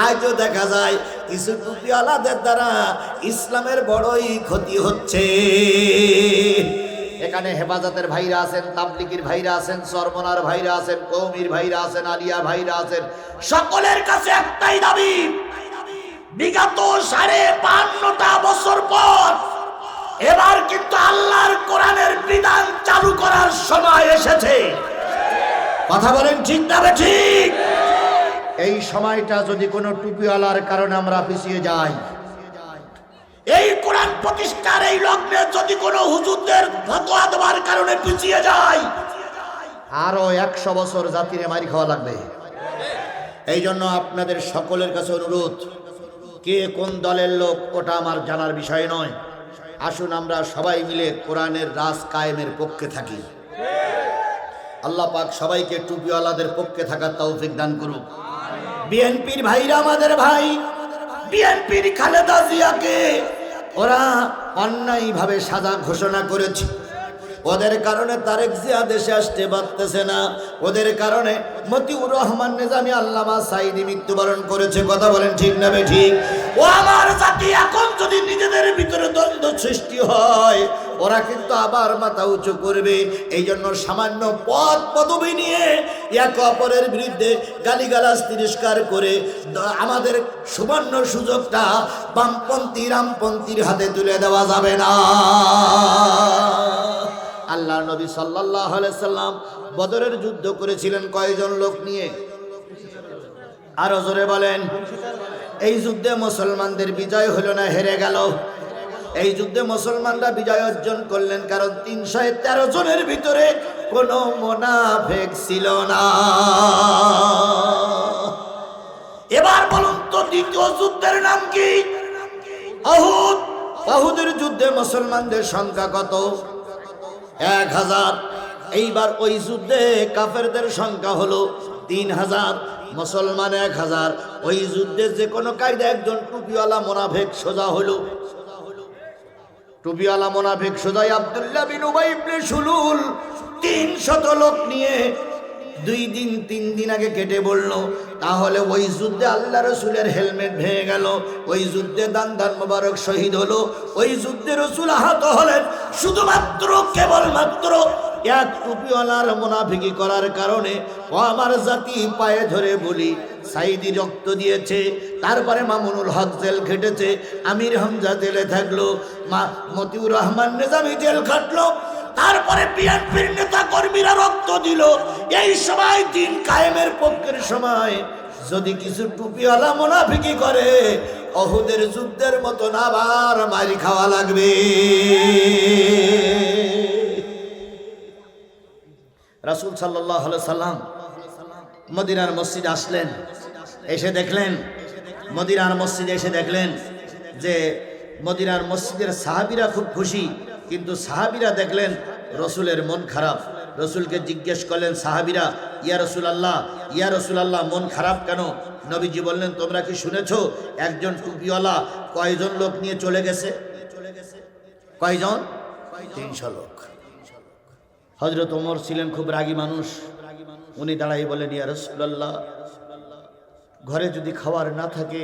আজও দেখা যায় কিছু টুপিওয়ালাদের দ্বারা ইসলামের বড়ই ক্ষতি হচ্ছে। এখানে হেফাজতের ভাইরা আছেন, তাবলিগের ভাইরা আছেন, চরমনার ভাইরা আছেন, কওমির ভাইরা আছেন, আলিয়া ভাইরা আছেন, সকলের কাছে একটাই দাবি, বিগত ৫৫টা বছর পর এবার কিন্তু আল্লাহর কোরআনের বিধান চালু করার সময় এসেছে। কথা বলেন ঠিক না ঠিক? এই সময়টা যদি কোনো টুপিওয়ালার কারণে আমরা পিছিয়ে যাই, এই কোরআন প্রতিষ্ঠার এই লগ্নে যদি কোনো হুজুরদের ফতোয়া দেওয়ার কারণে পিছিয়ে যায়, আরো ১০০ বছর জাতিরে মারি খাওয়া লাগবে। এই জন্য আপনাদের সকলের কাছে অনুরোধ, কে কোন দলের লোক ওটা আমার জানার বিষয় নয়। আসুন আমরা সবাই মিলে কোরআনের রাজ কায়েমের পক্ষে থাকি। আল্লাহ পাক সবাইকে টুপিওয়ালাদের পক্ষে থাকার তৌফিক দান করুক। বিএনপির ভাইরা আমাদের ভাই, বিএনপির খালেদা জিয়াকে ওরা অন্যায়ভাবে সাজা ঘোষণা করেছে। ওদের কারণে তারেক জিয়া দেশে আসতে পারতেছে না, ওদের কারণে মতিউর রহমান নিজামী আল্লামা সাঈদী মৃত্যুবরণ করেছে। কথা বলেন ঠিক না ঠিক? ও আমার জাতি, এখন যদি নিজেদের ভিতরে দ্বন্দ্ব সৃষ্টি হয়, ওরা কিন্তু আবার মাথা উঁচু করবে। এই জন্য সামান্য পদ পদবি নিয়ে এক অপরের বিরুদ্ধে গালিগালাজ তিরস্কার করে আমাদের সুবর্ণ সুযোগটা বামপন্থী রামপন্থীর হাতে তুলে দেওয়া যাবে না। আল্লাহর নবী সাল্লাল্লাহু আলাইহি সাল্লাম বদরের যুদ্ধ করেছিলেন কয়জন লোক নিয়ে? আরো জোরে বলেন। এই যুদ্ধে মুসলমানদের বিজয় হলো না, হেরে গেল। এই যুদ্ধে মুসলমানরা বিজয় অর্জন করলেন কারণ ৩১৩ জনের ভিতরে কোনো মুনাফিক ছিল না। এবার বলুন তো দ্বিতীয় যুদ্ধের নাম কি? উহুদ। উহুদের যুদ্ধে মুসলমানদের সংখ্যা কত? ১,০০০। এইবার ওই যুদ্ধে কাফেরদের সংখ্যা হলো ৩,০০০, মুসলমান ১,০০০। ওই যুদ্ধে যে কোনো কায়দা একজন টুপিওয়ালা মুনাফিক সোজা হলো। টুপিওয়ালা মুনাফিক সোজাই আব্দুল্লাহ বিন উবাই ইবনে সুলুল ৩০০ লোক নিয়ে ২ দিন ৩ দিন আগে কেটে বলল। তাহলে ওই যুদ্ধে আল্লাহ রসুলের হেলমেট ভেঙে গেল, ওই যুদ্ধে দান মোবারক শহীদ হলো, ওই যুদ্ধে রসুল আহত হলেন শুধুমাত্র কেবলমাত্র এক টুপিওয়ালার মুনাফিকি করার কারণে। ও আমার জাতি, পায়ে ধরে বলি, সাঈদী রক্ত দিয়েছে, তারপরে মামুনুল হক জেল খেটেছে, আমির হামজা জেলে থাকলো, মতিউর রহমান নিজামী জেল খাটলো, তারপরে বিএনপির নেতা কর্মীরা রক্ত দিল। এই সময় দিন কায়েমের পক্ষের সময় যদি কিছু টুপিওয়ালা মুনাফিকি করে, উহুদের যুদ্ধের মতন আবার মারি খাওয়া লাগবে। রাসূল সাল্লাল্লাহু আলাইহি সাল্লাম মদিনার মসজিদে আসলেন, এসে দেখলেন, মদিনার মসজিদে এসে দেখলেন যে মদিনার মসজিদের সাহাবীরা খুব খুশি, কিন্তু সাহাবীরা দেখলেন রসুলের মন খারাপ। রসুলকে জিজ্ঞেস করলেন সাহাবীরা, ইয়া রাসূলুল্লাহ মন খারাপ কেন? নবীজি বললেন, তোমরা কি শুনেছো একজন টুপিওয়ালা কয়জন লোক নিয়ে চলে গেছে? কয়জন? ৩০০ লোক। হযরত ওমর ছিলেন খুব রাগী মানুষ, উনি দাঁড়াই বলেন, ইয়া রাসূলুল্লাহ, ঘরে যদি খাবার না থাকে,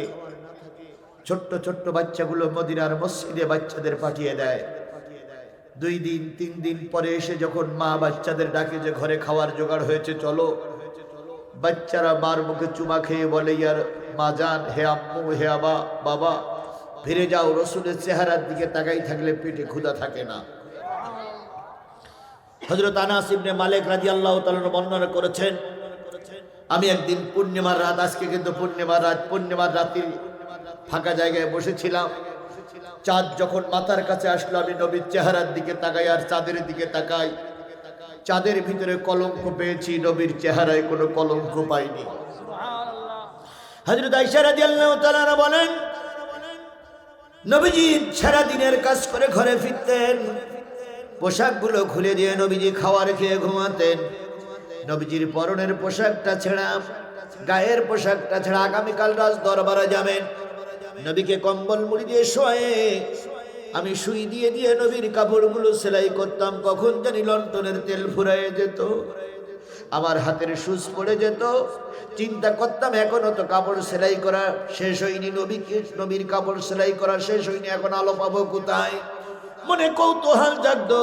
ছোট্ট ছোট্ট বাচ্চাগুলো মদিনার মসজিদে বাচ্চাদের পাঠিয়ে দেয়। ২ দিন ৩ দিন পরে এসে যখন মা বাচ্চাদের ডাকে যে ঘরে খাওয়ার জোগাড় হয়েছে, চলো, বাচ্চারা মার মুখে চুমা খেয়ে বলে, ইয়ার মা জান, হে আম্মু, হে বাবা, ফিরে যাও। রসুলের চেহারার দিকে তাকাই থাকলে পেটে ক্ষুধা থাকে না। হযরত আনাস ইবনে মালিক রাদিয়াল্লাহু তাআলা বর্ণনা করেছেন, আমি একদিন পূর্ণিমার রাত, আজকে কিন্তু পূর্ণিমার রাতে ফাঁকা জায়গায় বসেছিলাম। চাঁদ যখন মাথার কাছে আসলো, আমি নবীর চেহারার দিকে তাকাই আর চাঁদের দিকে তাকাই। চাঁদের ভিতরে কলঙ্ক পেয়েছি, নবীর চেহারায় কোনো কলঙ্ক পাইনি। হযরত আয়েশা রাদিয়াল্লাহু তাআলা বলেন, নবীজি সারা দিনের কাজ করে ঘরে ফিরতেন, পোশাকগুলো খুলে দিয়ে নবীজি খাওয়ার খেয়ে ঘুমাতেন। নবীজির পরনের পোশাকটা ছেঁড়া, গায়ের পোশাকটা ছেঁড়া। আগামীকাল রাজ দরবারে যাবেন, নবীকে কম্বল মুড়ি দিয়ে শোয়ে আমি সুই দিয়ে দিয়ে নবীর কাপড়গুলো সেলাই করতাম। কখন জানি লন্ঠনের তেল ফুরায়ে যেত, আমার হাতের সুচ পড়ে যেত। চিন্তা করতাম এখনো তো কাপড় সেলাই করা শেষ হয়নি, নবীর কাপড় সেলাই করা শেষ হয়নি, এখন আলো পাবো কোথায়? মনে কৌতূহল জাগতো।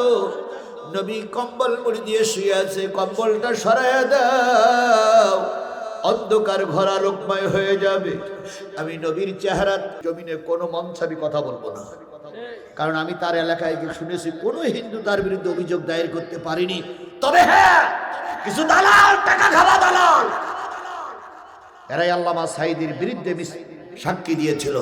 নবী কম্বল মুড়ি দিয়ে শুয়ে আছে, কম্বলটা সরাইয়া দাও, অন্ধকার ঘর আলোকময় হয়ে যাবে। আমি নবীর চেহারা জমিনে কোনো মঞ্চাবি কথা বলবো না, কারণ আমি তার এলাকায় গিয়ে শুনেছি কোনো হিন্দু তার বিরুদ্ধে অভিযোগ দায়ের করতে পারিনি। তবে হ্যাঁ, কিছু দালাল, টাকা খাওয়া দালাল, এরাই আল্লামা সাঈদীর বিরুদ্ধে সাক্ষী দিয়েছিল।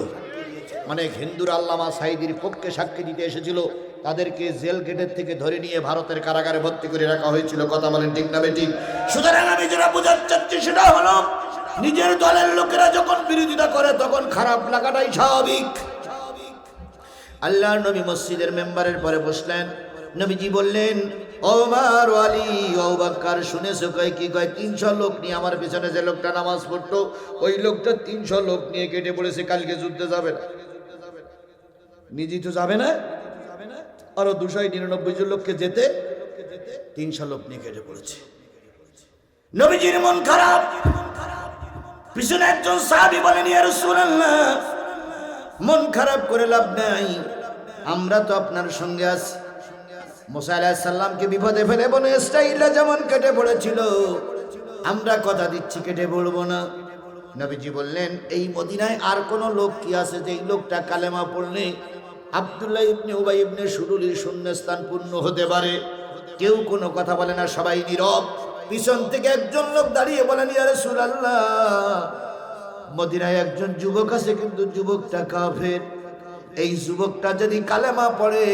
অনেক হিন্দুরা আল্লামা সাঈদীর পক্ষে সাক্ষী দিতে এসেছিল, তাদেরকে জেল গেটের থেকে ধরে নিয়ে ভারতের কারাগারে ভর্তি করে রাখা হয়েছিল। কথা বলেন ঠিক না বেঠিক? সুতরাং আমি যেটা বোঝাতে চাচ্ছি সেটা হলো, নিজের দলের লোকেরা যখন বিরোধিতা করে তখন খারাপ লাগাটাই স্বাভাবিক। আল্লাহর নবী মসজিদের মেম্বারের পরে বসলেন। নবীজি বললেন, ওমর, আলী, আবু বকর, শুনেছো কয় কি? কয় 300 লোক নিয়ে আমার পিছনে যে লোকটা নামাজ পড়তো, ওই লোকটা 300 লোক নিয়ে কেটে পড়েছে, কালকে যুদ্ধে যাবে না। নিজেই তো যাবে না, আরো 299 জন লোককে যেতে 300 লোক নিয়ে কেটে পড়েছে। নবীজির মন খারাপ। পিছনে একজন সাহাবী বলেন, ইয়া রাসূলুল্লাহ, মন খারাপ করে লাভ নাই, আমরা তো আপনার সঙ্গে আছি। মুসা আলাইহিস সালামকে বিপদে ফেলে বনে ইসরাঈলরা যেমন কেটে পড়েছিল, আমরা কথা দিচ্ছি কেটে পড়ব না। নবীজি বললেন, এই মদিনায় আর কোন লোক কি আছে যে এই লোকটা কালেমা পড়লে আব্দুল্লাহ ইবনে উবাই ইবনে সুলুলের শূন্যস্থান পূর্ণ হতে পারে? কেউ কোনো কথা বলে না, সবাই নীরব। পিছন থেকে একজন লোক দাঁড়িয়ে বলেন, ইয়া রাসূলুল্লাহ, মদিনায় একজন যুবক আছে, কিন্তু যুবকটা কাফের। এই যুবকটা যদি কালেমা পড়ে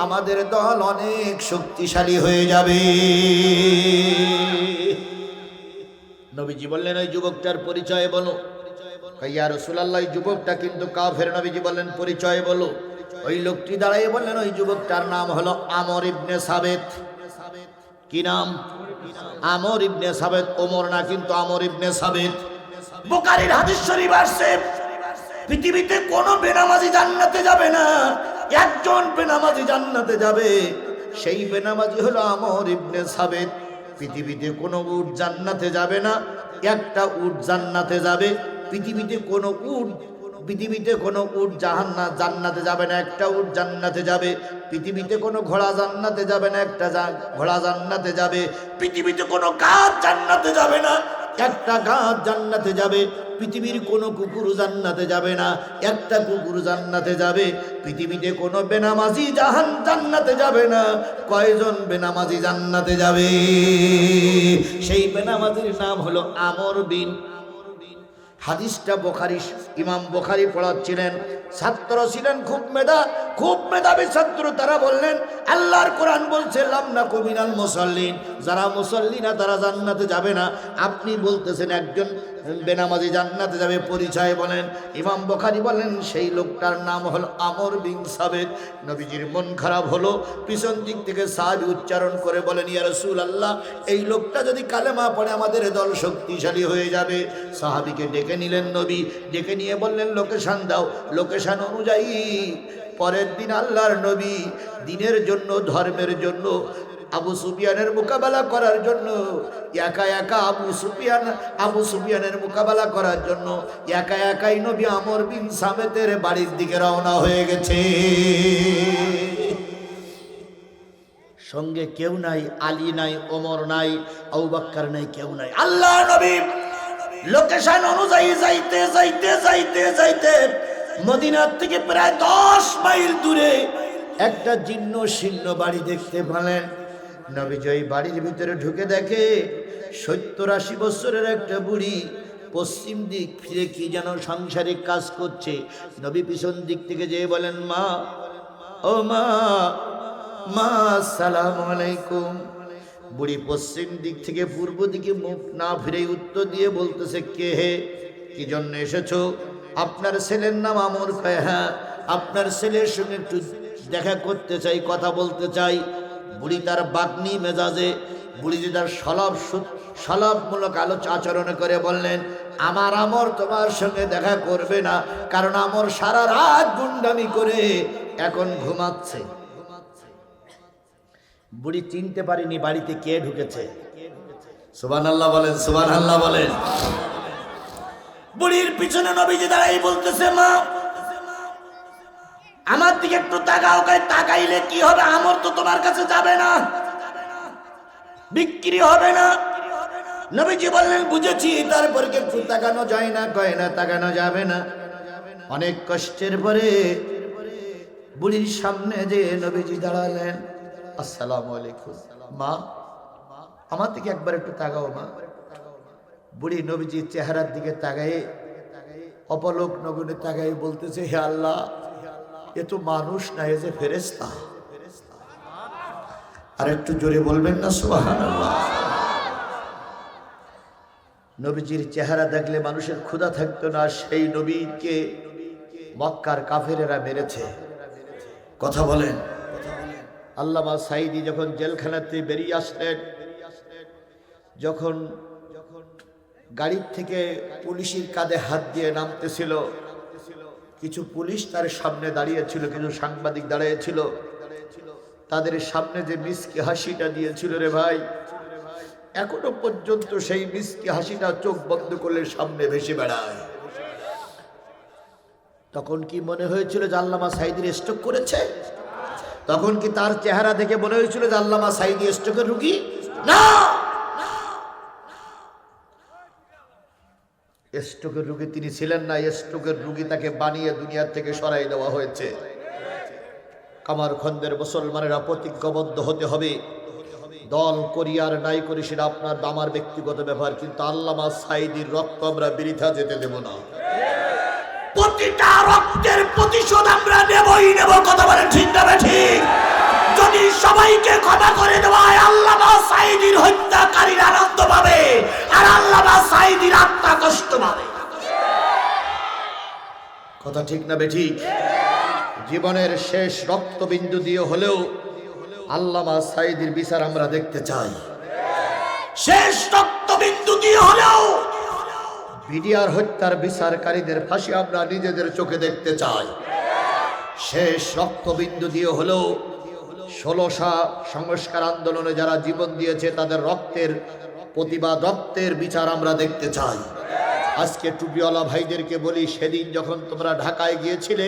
আমাদের দল অনেক শক্তিশালী হয়ে যাবে। নবীজি বললেন, ওই যুবকটার পরিচয় বলো। ইয়া রাসূলুল্লাহ, যুবকটা কিন্তু কাফের। নবীজি বললেন, পরিচয় বলো। ওই লোকটি দাঁড়িয়ে বললেন, ওই যুবকটার নাম হলো আমর ইবনে সাবেত। কি নাম? আমর ইবনে সাবেত। ওমর না, কিন্তু আমর ইবনে সাবেত। বুখারীর হাদিস শরীফ আসছে, পৃথিবীতে কোনো বেনামাজি জান্নাতে যাবে না, একজন বেনামাজি জান্নাতে যাবে, সেই বেনামাজি হলো আমর ইবনে সাবেত। পৃথিবীতে কোনো উট জান্নাতে যাবে না, একটা উট জান্নাতে যাবে। পৃথিবীতে কোনো উট জান্নাতে যাবে না, একটা উট জান্নাতে যাবে। পৃথিবীতে কোনো ঘোড়া জান্নাতে যাবে না, একটা ঘোড়া জান্নাতে যাবে। পৃথিবীতে কোনো গাছ জান্নাতে যাবে না, একটা গাছ জান্নাতে যাবে। পৃথিবীর কোনো কুকুর জান্নাতে যাবে না, একটা কুকুর জান্নাতে যাবে। পৃথিবীতে কোনো বেনামাজি জান্নাতে যাবে না, কয়জন বেনামাজি জান্নাতে যাবে? সেই বেনামাজির নাম হলো আমর বিন। হাদিসটা ইমাম বুখারী পড়াচ্ছিলেন, ছাত্র ছিলেন খুব মেধাবী ছাত্র। তারা বললেন, আল্লাহর কোরআন বলছে লাম নাকু মিনাল মুসাল্লিন, যারা মুসাল্লি না তারা জান্নাতে যাবে না। আপনি বলতেছেন একজন বেনামাজি জান্নাতে যাবে, পরিচয় বলেন। ইমাম বুখারী বলেন, সেই লোকটার নাম হলো আমর বিন সাবেত। নবীজির মন খারাপ হলো। পিছন দিক থেকে সাহাবী উচ্চারণ করে বলেন, ইয়া রাসূলুল্লাহ, এই লোকটা যদি কালেমা পড়ে আমাদের দল শক্তিশালী হয়ে যাবে। সাহাবীকে ডেকে নিলেন নবী, ডেকে নিয়ে বললেন, লোকেশন দাও। লোকেশন অনুযায়ী পরের দিন আল্লাহর নবী দিনের জন্য, ধর্মের জন্য, আবু সুফিয়ানের মোকাবেলা করার জন্য একা আবু সুফিয়ানের মোকাবেলা করার জন্য একাই নবী আমর বিন সাবেতের বাড়ির দিকে রওনা হয়ে গেছে। সঙ্গে কেউ নাই, আলী নাই, ওমর নাই, আবু বকর নাই, কেউ নাই। আল্লাহর নবী লোকেশন অনুযায়ী যাইতে মদিনার থেকে প্রায় 10 মাইল দূরে একটা জীর্ণ শীর্ণ বাড়ি দেখতে পেলেন। নবীজি ওই বাড়ির ভিতরে ঢুকে দেখে 70-80 বছরের একটা বুড়ি পশ্চিম দিক ফিরে কি যেন সাংসারিক কাজ করছে। নবী পিছন দিক থেকে যেয়ে বলেন, মা, ও মা, আসসালামু আলাইকুম। বুড়ি পশ্চিম দিক থেকে পূর্ব দিকে মুখ না ফিরে উত্তর দিয়ে বলতেছে, কে হে, কি জন্য এসেছো? আপনার ছেলের নাম আমর। হ্যাঁ, আপনার ছেলের সঙ্গে একটু দেখা করতে চাই, কথা বলতে চাই। বুড়ি তার বাগ্নি মেজাজে, বুড়ি যে তার সলাপমূলক আচরণ করে বললেন, আমার আমর তোমার সঙ্গে দেখা করবে না, কারণ আমর সারা রাত গুন্ডামি করে এখন ঘুমাচ্ছে। বুড়ি চিনতে পারিনি বাড়িতে কে ঢুকেছে। সুবহানাল্লাহ বলেন, সুবহানাল্লাহ বলেন। বুড়ির পিছনে নবীজি দাঁড়াই বলতেছে, মা আমার দিকে একটু তাকাও। তাকাইলে কি হবে? আমর তো তোমার কাছে যাবে না, বিক্রি হবে না। নবীজি বললেন, বুঝেছি। তারপর কি একটু তাকানো যায় না? কয় না, তাকানো যাবে না। অনেক কষ্টের পরে বুড়ির সামনে যে নবীজি দাঁড়ালেন, আসসালামু আলাইকুম মা, আমার দিকে একবার একটু তাকাও মা। বুড়ি নবীজির চেহারার দিকে তাকাই, অপলোক নগণে তাকাই বলতেছে, হে আল্লাহ, এ তো মানুষ না, এ যে ফেরেশতা। আর একটু জোরে বলবেন না সুবহানাল্লাহ। নবীজির চেহারা দেখলে মানুষের ক্ষুধা থাকতো না, সেই নবীকে মক্কার কাফেরেরা মেরেছে। কথা বলেন। আল্লামা সাঈদী যখন জেলখানাতে বেরিয়ে আসলেন, যখন গাড়ির থেকে পুলিশের কাঁধে হাত দিয়ে নামতেছিল, কিছু পুলিশ তার সামনে দাঁড়িয়েছিল, কিছু সাংবাদিক দাঁড়িয়েছিল। তাদের সামনে যে মিষ্টি হাসিটা দিয়েছিল, রে ভাই, এখনো পর্যন্ত সেই মিষ্টি হাসিটা চোখ বন্ধ করলে সামনে ভেসে বেড়ায়। তখন কি মনে হয়েছিল যে আল্লামা সাঈদীর স্ট্রোক করেছে? তখন কি তার চেহারা দেখে মনে হয়েছিল যে আল্লামা সাঈদী স্ট্রোকের রোগী? না, স্ট্রোকের রোগী তিনি ছিলেন না। স্ট্রোকের রোগী তাকে বানিয়ে দুনিয়ার থেকে সরাই দেওয়া হয়েছে। কামারখন্দের মুসলমানেরা প্রতিজ্ঞাবদ্ধ হতে হবে। দল করি আর নাই করি সেটা আপনার আমার ব্যক্তিগত ব্যাপার, কিন্তু আল্লামা সাঈদীর রক্ত আমরা বৃথা যেতে দেব না। প্রতিটা রক্তের প্রতিশোধ আমরা নেবই নেব। কথা বলেন ঠিক না ঠিক? যদি সবাইকে ক্ষমা করে দেওয়া হয়, আল্লামা সাঈদীর হত্যাকারীর আনন্দ পাবে আর আল্লামা সাঈদীর আত্মা কষ্ট পাবে। কথা ঠিক না বেঠিক? জীবনের শেষ রক্তবিন্দু দিয়ে হলেও আল্লামা সাঈদীর বিচার আমরা দেখতে চাই। শেষ রক্তবিন্দু দিয়ে হলেও বিডিআর হত্যার বিচারকারীদের ফাঁসি আমরা নিজেদের চোখে দেখতে চাই। শেষ রক্তবিন্দু দিয়ে হলেও 16 সংস্কার আন্দোলনে যারা জীবন দিয়েছে তাদের রক্তের প্রতিবাদ, রক্তের বিচার আমরা দেখতে চাই। আজকে টুপিওয়ালা ভাইদেরকে বলি, সেদিন যখন তোমরা ঢাকায় গিয়েছিলে,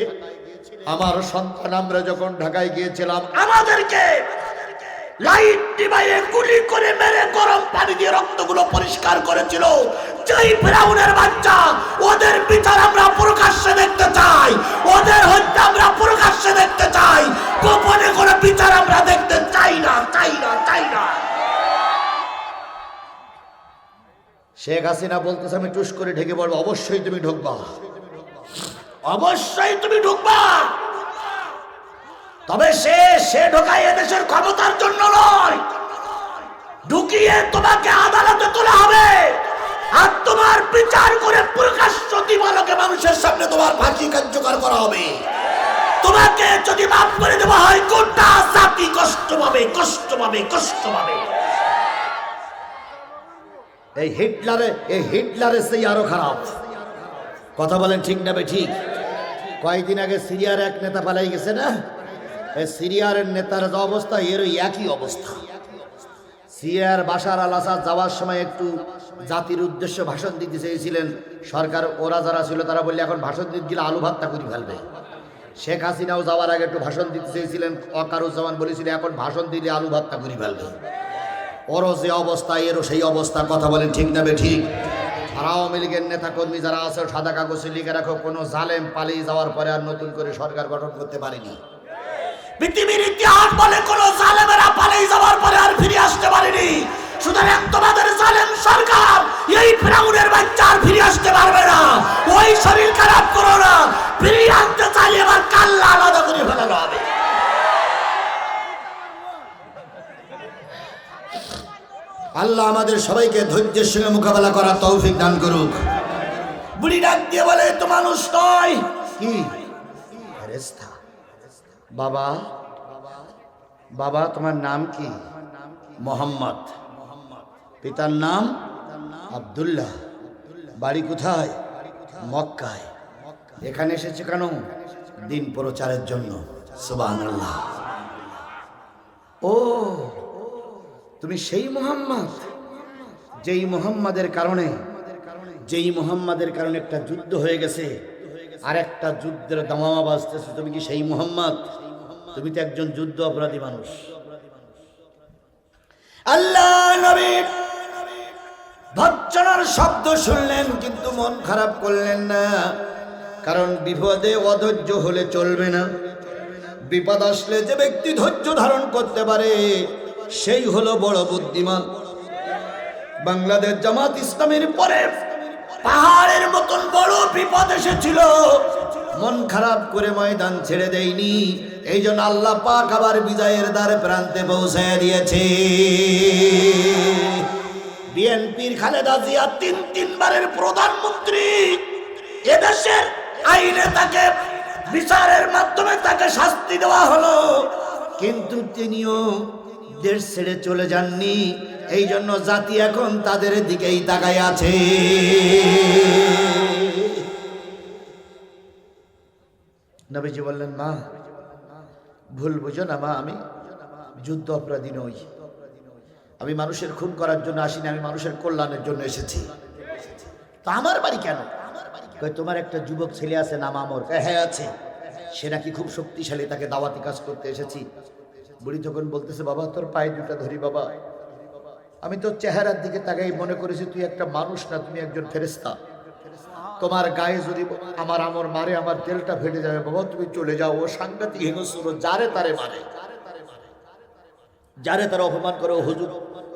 আমার সন্তান আমরা যখন ঢাকায় গিয়েছিলাম, আমাদেরকে লাইট ডিভাইয়ে গুলি করে মেরে গরম পানি দিয়ে রক্তগুলো পরিষ্কার করেছিল। যেই ফিরাউনের বাচ্চা, ওদের বিচার আমরা প্রকাশ্যে দেখতে চাই, ওদের হত্যা আমরা প্রকাশ্যে দেখতে চাই। গোপনে কোনো বিচার আমরা দেখতে চাই না, চাই না, চাই না। শেখ হাসিনা বলতেছে, আমি টুস করে ঢেকে বলবো, অবশ্যই তুমি ঢুকবা, অবশ্যই তুমি ঢুকবা। তবে সে ঢোকায় এদেশের ক্ষমতার জন্য নয়, ঢুকিয়ে তোমাকে আদালতে তোলা হবে আর তোমার বিচার করে প্রকাশ্য দিবালোকে মানুষের সামনে তোমার ফাঁসি কার্যকর করা হবে। তোমাকে যদি মাফ করে দেওয়া হয়, গোটা জাতি কষ্ট পাবে, কষ্ট পাবে, কষ্ট পাবে। এই হিটলারের সেই আরো খারাপ। কথা বলেন ঠিক না ঠিক? কয়েকদিন আগে সিরিয়ার এক নেতা পালাই গেছে না, সিরিয়ার নেতার যে অবস্থা, এর একই অবস্থা। সিরিয়ার বাশার আল আসাদ যাওয়ার সময় একটু জাতির উদ্দেশ্যে ভাষণ দিতে চেয়েছিলেন। সরকার ওরা যারা ছিল তারা বললে এখন ভাষণ দিতে গেলে আলু ভাতটা করে ফেলবে। শেখ হাসিনাও যাওয়ার আগে একটু ভাষণ দিতে চেয়েছিলেন, ওয়াকারুজ্জামান বলেছিল এখন ভাষণ দিলে আলু ভাতটা করে ফেলবে। ওরও যে অবস্থা, এরও সেই অবস্থা। কথা বলেন ঠিক না ঠিক? আর আওয়ামী লীগের নেতা কর্মী যারা আছে, সাদা কাগজে লিখে রাখো, কোনো জালেম পালিয়ে যাওয়ার পরে আর নতুন করে সরকার গঠন করতে পারেনি। পৃথিবীর ইতিহাস বলে কোন জালেমেরা পালিয়ে যাওয়ার পরে আর ফিরে আসতে পারেনি। সুতরাং তোমাদের জালেম সরকার, এই ফিরাউনের বাচ্চা আর ফিরে আসতে পারবে না। ওই শরীর খারাপ করো না, ফিরিয়ে আনতে চাইলে এবার কাল্লা আলাদা করে ফেলানো হবে। আল্লাহ আমাদের সবাইকে ধৈর্যের সঙ্গে মোকাবেলা করার তৌফিক দান করুক। বুড়ি ডাক দিয়ে বলে, তো মানুষ নয়, কি ফেরেশতা। বাবা, বাবা তোমার নাম কি? মোহাম্মদ। পিতার নাম আব্দুল্লাহ। বাড়ি কোথায়? মক্কায়। এখানে এসেছে কেন? দিন প্রচারের জন্য। সুবহানাল্লাহ। ও, তুমি সেই মোহাম্মদ যেই মুহাম্মাদের কারণে একটা যুদ্ধ হয়ে গেছে, আর একটা যুদ্ধের দামামা বাজতেছে, তুমি কি সেই মুহাম্মদ? তুমি তো একজন যুদ্ধ অপরাধী মানুষ। আল্লাহ নবী ভর্ৎসনার শব্দ শুনলেন, কিন্তু মন খারাপ করলেন না, কারণ বিপদে অধৈর্য হলে চলবে না। বিপদ আসলে যে ব্যক্তি ধৈর্য ধারণ করতে পারে সেই হলো বড় বুদ্ধিমান। বাংলাদেশ জামাত ইসলামের পরে পাহাড়ের মতন বড় বিপদ এসেছিল, মন খারাপ করে ময়দান ছেড়ে দেয়নি। এই জন্য আল্লাহ পাক আবার বিজয়ের দ্বার প্রান্তে পৌঁছায় দিয়েছে। বিএনপির খালেদা জিয়া তিনবারের প্রধানমন্ত্রী, এদেশের আইনে তাকে বিচারের মাধ্যমে তাকে শাস্তি দেওয়া হলো, কিন্তু তিনিও দেশ ছেড়ে চলে যাননি। এই জন্য জাতি এখন তাদের দিকেই তাকায় আছে। নবীজি বললেন, মা ভুল বুঝো না মা, আমি যুদ্ধ অপরাধী নই, আমি মানুষের খুন করার জন্য আসিনি, আমি মানুষের কল্যাণের জন্য এসেছি। তো আমার বাড়ি কেন? তোমার একটা যুবক ছেলে আছে নাম আমর। হ্যাঁ আছে, সে নাকি খুব শক্তিশালী, তাকে দাওয়াতি কাজ করতে এসেছি। বুড়ি তখন বলতেছে, বাবা তোর পায়ে দুটা ধরি বাবা, আমি তোর চেহারার দিকে তাকাই মনে করেছি তুই একটা মানুষ না, তুমি একজন ফেরেশতা। তোমার গায়ে যদি আমার আমর মারে আমার তেলটা ফেটে যাবে বাবা, তুমি চলে যাও। ও সাংঘাতিক হিংস্র, যারে তারে মারে, যারে তারা অপমান করে।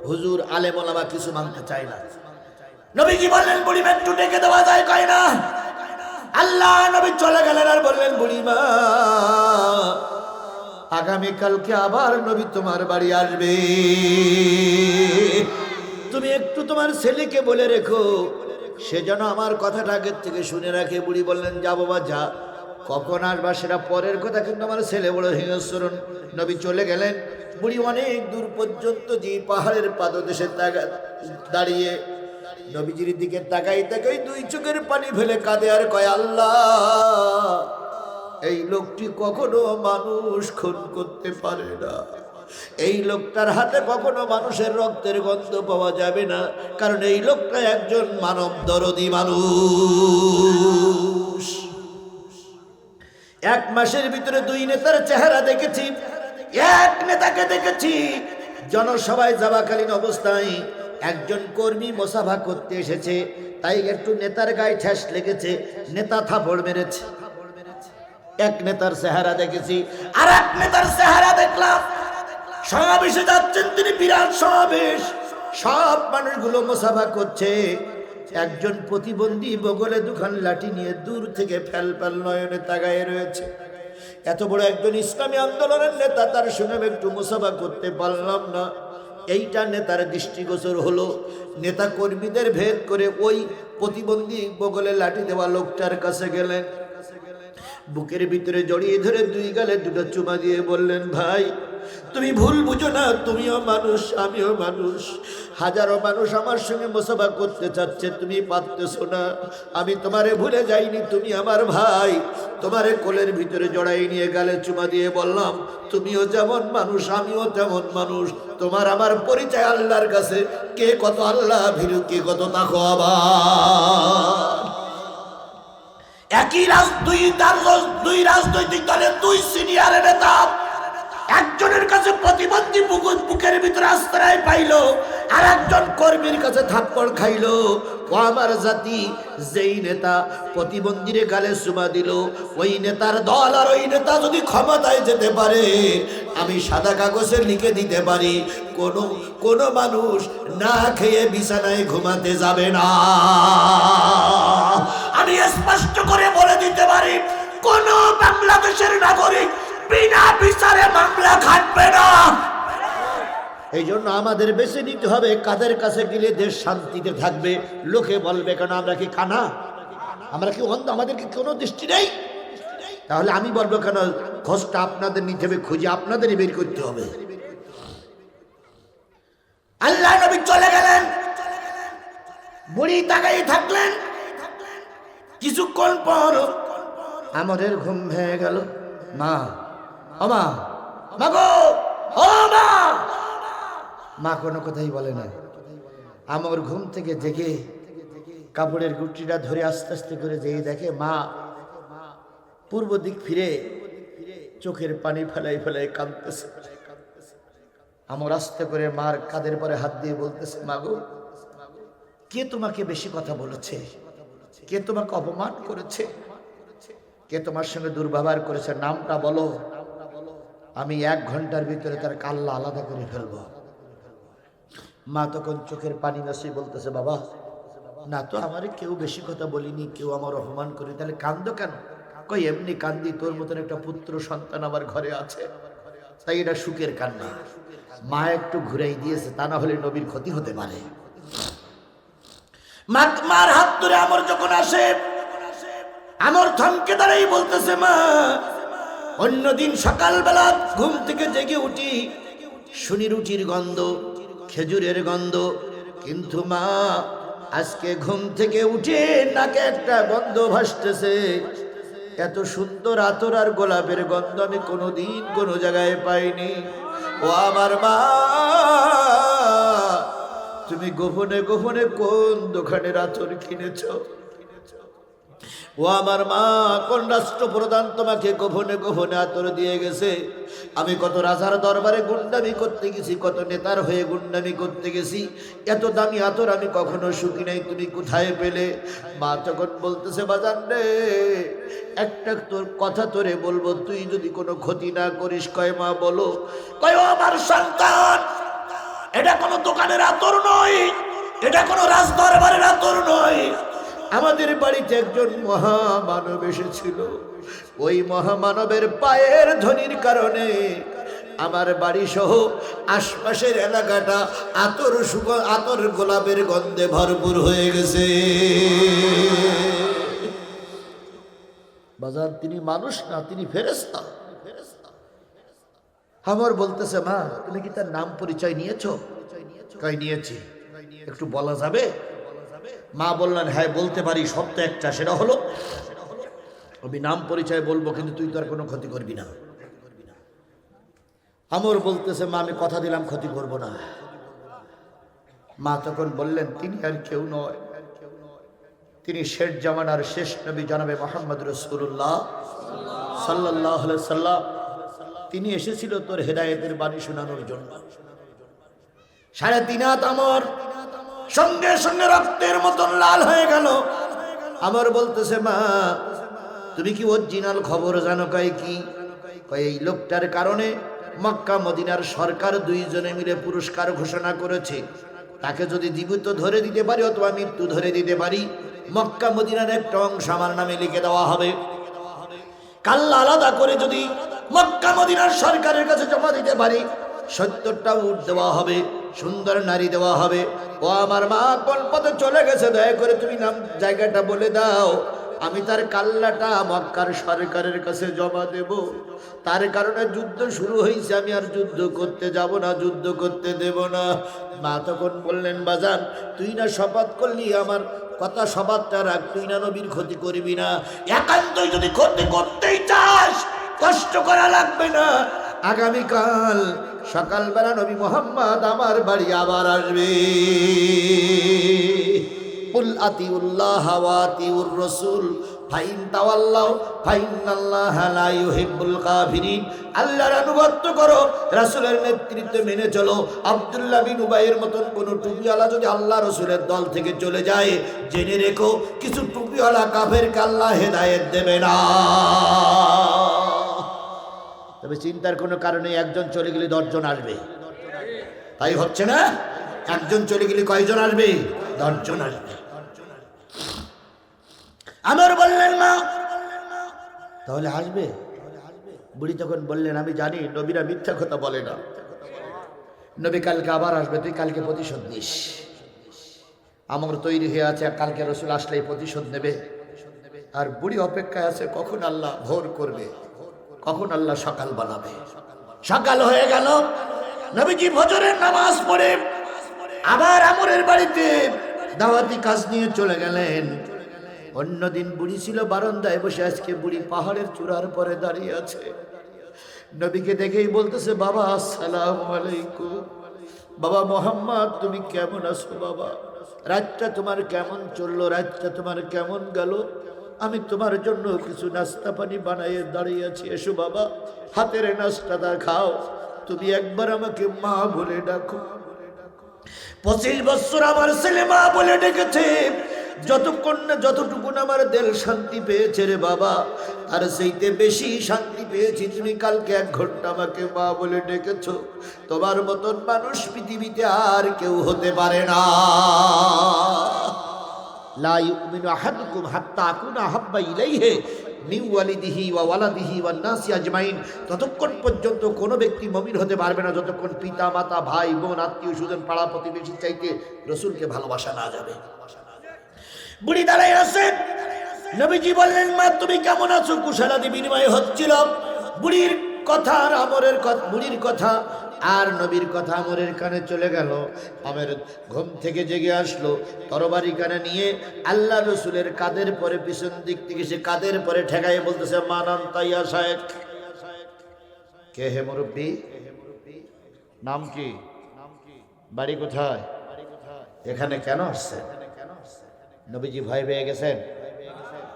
হুজুর আলেম ওলামা কিছু মানতে চায় না। নবীজি বললেন, বুড়িমা একটু ডেকে দেওয়া যায়, কয় না। আল্লাহ নবী চলে গেলেন আর বললেন, বুড়িমা আগামীকালকে আবার নবী তোমার বাড়ি আসবে, তুমি একটু তোমার ছেলেকে বলে রেখো সে যেন আমার কথাটা আগের থেকে শুনে রাখে। বুড়ি বললেন, যা বাবা যা, কখন আসবা সেটা পরের কথা, কিন্তু আমার ছেলে বড় হিংস্র। নবী চলে গেলেন। বুড়ি অনেক দূর পর্যন্ত যে পাহাড়ের পাদদেশে দাঁড়িয়ে নবীজির দিকে তাকাই তাকাই দুই চোখের পানি ফেলে কাঁদে আর কয়, আল্লাহ এই লোকটি কখনো মানুষ খুন করতে পারে না, এই লোকটার হাতে কখনো মানুষের রক্তের গন্ধ পাওয়া যাবে না, কারণ এই লোকটা একজন মানব দরদী মানুষ। এক মাসের ভিতরে দুই নেতার চেহারা দেখেছি। এক নেতাকে দেখেছি জনসভায় যাওয়াকালীন অবস্থায় একজন কর্মী মোসাফা করতে এসেছে, তাই একটু নেতার গায়ে ঠেস লেগেছে, নেতা থাপড় মেরেছে। এক নেতার চেহারা দেখেছি। আর এক নেতার চেহারা দেখলাম, সমাবেশে যাচ্ছেন তিনি, বিরাট সমাবেশ, সব মানুষগুলো মোসাফা করছে, একজন প্রতিবন্ধী বগলে দুখান লাঠি নিয়ে দূর থেকে ফেল ফেল নয়নে তাকায়ে রয়েছে। এত বড় একজন ইসলামী আন্দোলনের নেতা, তার সঙ্গে একটু মুসাফা করতে পারলাম না। এইটা নেতার দৃষ্টিগোচর হলো। নেতা কর্মীদের ভেদ করে ওই প্রতিবন্ধী বগলে লাঠি দেওয়া লোকটার কাছে গেলেন, বুকের ভিতরে জড়িয়ে ধরে দুই গালে দুটো চুমা দিয়ে বললেন, ভাই তুমি ভুল বুঝো না, তুমিও মানুষ আমিও মানুষ, হাজারো মানুষ আমার সঙ্গে মুসাফা করতে চাচ্ছে, তুমি পারতেছো না। আমি তোমারে ভুলে যাইনি, তুমি আমার ভাই। তোমারে কোলের ভিতরে জড়াই নিয়ে গালে চুমা দিয়ে বললাম, তুমিও যেমন মানুষ আমিও তেমন মানুষ। তোমার আমার পরিচয় আল্লাহর কাছে, কে কত আল্লাহ ভীরু, কে কত তাকওয়াবান। একই দুই রাজনৈতিক দলের দুই সিনিয়র নেতা, একজনের কাছে প্রতিবন্ধী বুকের ভিতরে আশ্রয় পাইলো, আর একজন কর্মীর কাছে থাপ্পড় খাইলো। ও আমার জাতি, যেই নেতা প্রতিবন্ধীর গালে চুমা দিল, ওই নেতার দল আর ওই নেতা যদি ক্ষমতায় যেতে পারে, আমি সাদা কাগজে লিখে দিতে পারি, কোনো মানুষ না খেয়ে বিছানায় ঘুমাতে যাবে না। আমি স্পষ্ট করে বলে দিতে পারি, কোন বাংলাদেশের নাগরিক বিনা বিচারে মামলা খাটবে না। এই জন্য আমাদের বেছে নিতে হবে কাদের কাছে গেলে দেশ শান্তিতে থাকবে। লোকে বলবে কেন আমরা কি কানা, আমরা কি অন্ধ, আমাদের কি কোনো দৃষ্টি নেই? তাহলে আমি বলবো কেন খোঁজটা আপনাদের নিতে হবে, খুঁজে আপনাদেরই বের করতে হবে। আল্লাহ নবী চলে গেলেন, বুড়ি তাকাই থাকলেন। কিছুক্ষণ পর আমাদের ঘুম ভেঙে গেল। মা, ও মা, মাগো, ও মা। মা কোনো কথাই বলে না। আমর ঘুম থেকে জেগে কাপড়ের গুটিটা ধরে আস্তে আস্তে করে যেই দেখে মা পূর্ব দিক ফিরে চোখের পানি ফেলাই ফেলাই কাঁদতেছে। আমর আস্তে করে মার কাঁধের পরে হাত দিয়ে বলতেছে, মা গো, কে তোমাকে বেশি কথা বলেছে? কে তোমাকে অপমান করেছে? কে তোমার সঙ্গে দুর্ব্যবহার করেছে? নামটা বলো, আমি 1 ঘন্টার ভিতরে তার কাল্লা আলাদা করে ফেলবো। মা তখন চোখের পানি মেশে বলতেছে, বাবা না তো, আমারে কেউ বেশি কথা বলিনি, কেউ আমার অপমান করি, তাহলে কান্দো কেন? কই এমনি কান্দি, তোর মতন একটা পুত্র সন্তান আমার ঘরে আছে, তাই এটা সুখের কান্না। মা একটু ঘুরাই দিয়েছে, তা না হলে নবীর ক্ষতি হতে পারে। মার হাত ধরে আমর যখন আসে, আমর থমকে দাঁড়াই বলতেছে, মা অন্যদিন সকালবেলা ঘুম থেকে জেগে উঠি, শুনি রুটির গন্ধ, খেজুরের গন্ধ, কিন্তু মা আজকে ঘুম থেকে উঠে নাকে একটা গন্ধ ভাসতেছে। এত সুন্দর আতর আর গোলাপের গন্ধ আমি কোনোদিন কোনো জায়গায় পাইনি। ও আমার মা, তুমি গোপনে গোপনে কোন দোকানের আতর কিনেছো? ও আমার মা, কোন রাষ্ট্রপ্রধান তোমাকে গোপনে গোপনে আতর দিয়ে গেছে? আমি কত রাজার দরবারে গুন্ডামি করতে গেছি, কত নেতার হয়ে গুন্ডামি করতে গেছি, এত দামি আতর আমি কখনো শুকি নাই, তুমি কোথায় পেলে? মা তখন বলতেছে, বাজান রে, একটা তোর কথা তোরে বলবো, তুই যদি কোনো ক্ষতি না করিস। কয় মা বলো। কয়, ও আমার সন্তান, এটা কোনো দোকানের আতর নয়, এটা কোনো রাজ দরবারের আতর নয়। আমাদের বাড়িতে একজন মহামানব এসেছিল, ওই মহামানবের পায়ের ধ্বনির কারণে আমার বাড়ি সহ আশপাশের এলাকাটা আতর গোলাপের গন্ধে ভরপুর হয়ে গেছে। বাজার তিনি মানুষ না, তিনি ফেরেশতা। আমার বলতেছে, মা তুমি কি তার নাম পরিচয় নিয়েছো? কই নিয়েছি। একটু বলা যাবে? মা বললেন, হ্যাঁ বলতে পারি, সত্য একটা, সেটা হলো আমি নাম পরিচয় বলবো, কিন্তু তুই তো আর কোনো ক্ষতি করবি না। আমর বলতেছে, মা আমি কথা দিলাম ক্ষতি করব না। মা তখন বললেন, তিনি আর কেউ নয়, তিনি শেষ জামানার শেষ নবী জনাবে মুহাম্মদ রাসূলুল্লাহ সাল্লাল্লাহু আলাইহি সাল্লাম। তিনি এসেছিল তোর হেদায়েতের বাণী শোনানোর জন্য। 3.5 হাত আমর সঙ্গে সঙ্গে রক্তের মতন লাল হয়ে গেল। আমার বলতেছে, মা তুমি কি অরিজিনাল খবর জানো? কয় কি? কয় এই লোকটার কারণে মক্কা মদিনার সরকার 2 জনে মিলে পুরস্কার ঘোষণা করেছে, তাকে যদি জীবিত ধরে দিতে পারি অথবা মৃত্যু ধরে দিতে পারি, মক্কা মদিনার একটা অংশ আমার নামে লিখে দেওয়া হবে। কাল্লা আলাদা করে যদি মক্কা মদিনার সরকারের কাছে জমা দিতে পারি, 70টা উট দেওয়া হবে, সুন্দর নারী দেওয়া হবে। ও আমার মা কোন পথে চলে গেছে, দয়া করে তুমি নাম জায়গাটা বলে দাও, আমি তার কাল্লাটা মক্কার সরকারের কাছে জমা দেব। তার কারণে যুদ্ধ শুরু হয়েছে, আমি আর যুদ্ধ করতে যাব না, যুদ্ধ করতে দেব না। মা তখন বললেন, বাজান তুই না শপথ করলি, আমার কথা শপথটা রাখ, তুই না নবীর ক্ষতি করবি না। একান্তই যদি ক্ষতি করতেই চাস, কষ্ট করা লাগবে না, আগামীকাল সকালবেলা নবী মুহাম্মদ আমার বাড়ি আবার আসবে। কুল আতিউল্লাহ ওয়া আতিউর রাসূল ফাইন তাওয়াল্লাউ ফাইনাল্লাহা লা ইউহিব্বুল কাফিরিন। আল্লাহর আনুগত্য করো, রাসূলের নেতৃত্বে মেনে চলো। আব্দুল্লাহ বিন উবাইয়ের মতন কোন টুপিওয়ালা যদি আল্লাহ রাসূলের দল থেকে চলে যায়, জেনে রেখো কিছু টুপিওয়ালা কাফেরকে আল্লাহ হেদায়েত দেবে না। তবে চিন্তার কোনো কারণে একজন চলে গেলে 10 জন আসবে, তাই হচ্ছে না? একজন চলে গেলে কয়জন আসবে? 10 জন আসবে। আমার বললেন, মা তাহলে আসবে? বুড়ি তখন বললেন, আমি জানি নবীরা মিথ্যা কথা বলে না, নবী কালকে আবার আসবে, তুই কালকে প্রতিশোধ নিস। আমার তৈরি হয়ে আছে, কালকে রসুল আসলেই প্রতিশোধ নেবে। আর বুড়ি অপেক্ষায় আছে কখন আল্লাহ ভোর করবে, কখন আল্লাহ সকাল বানাবে। সকাল হয়ে গেল, নবীজি ফজরের নামাজ পড়ে আবার আমরের বাড়িতে দাওয়াতি কাজ নিয়ে চলে গেলেন। অন্যদিন বুড়ি ছিল বারান্দায় বসে, আজকে বুড়ি পাহাড়ের চূড়ার পরে দাঁড়িয়ে আছে। নবীকে দেখেই বলতেছে, বাবা আসসালামু আলাইকুম। বাবা মোহাম্মদ তুমি কেমন আছো বাবা? রাতটা তোমার কেমন চললো? রাতটা তোমার কেমন গেল? আমি তোমার জন্য কিছু নাস্তা পানি বানাইয়ে দাঁড়িয়ে আছি, এসো বাবা, হাতের নাস্তাটা খাও। তুমি একবার আমাকে মা বলে ডাকো। 25 বছর আমার ছেলে মা বলে ডেকেছে, যতক্ষণ না যতটুকু আমার দিল শান্তি পেয়েছে রে বাবা, তার সেইতে বেশি শান্তি পেয়েছি তুমি কালকে 1 ঘন্টা আমাকে মা বলে ডেকেছো। তোমার মতন মানুষ পৃথিবীতে আর কেউ হতে পারে না। লা ইউমিনু আহাদুকুম হাত্তা আকুনা হাব্বা ইলাইহি মিন ওয়ালিদিহি ওয়া ওয়ালাদিহি ওয়ান নাসি আজমাইন। ততক্ষণ পর্যন্ত কোনো ব্যক্তি মুমিন হতে পারবে না যতক্ষণ পিতা মাতা ভাই বোন আত্মীয় স্বজন পাড়া প্রতিবেশীর চাইতে রাসূলকে ভালোবাসা না যাবে। বুড়ি দাঁড়ায় আছেন, নবীজি বললেন মা তুমি কেমন আছো? কুশলাদি বিনিময় হচ্ছিল। বুড়ির কথা আর আমরের কথা, বুড়ির কথা আর নবীর কথা আমরের কানে চলে গেল। আমের ঘুম থেকে জেগে আসলো, তরবারি কানে নিয়ে আল্লাহ রসুলের কাদের পরে পিছন দিক থেকে সে কাদের পরে ঠেকাইয়ে বলতেছে মানান তাইয়া শায়েখ। কে হে মুরব্বী? নাম কি? বাড়ি কোথায়? এখানে কেন আসছে? নবীজি ভয় পেয়ে গেছেন?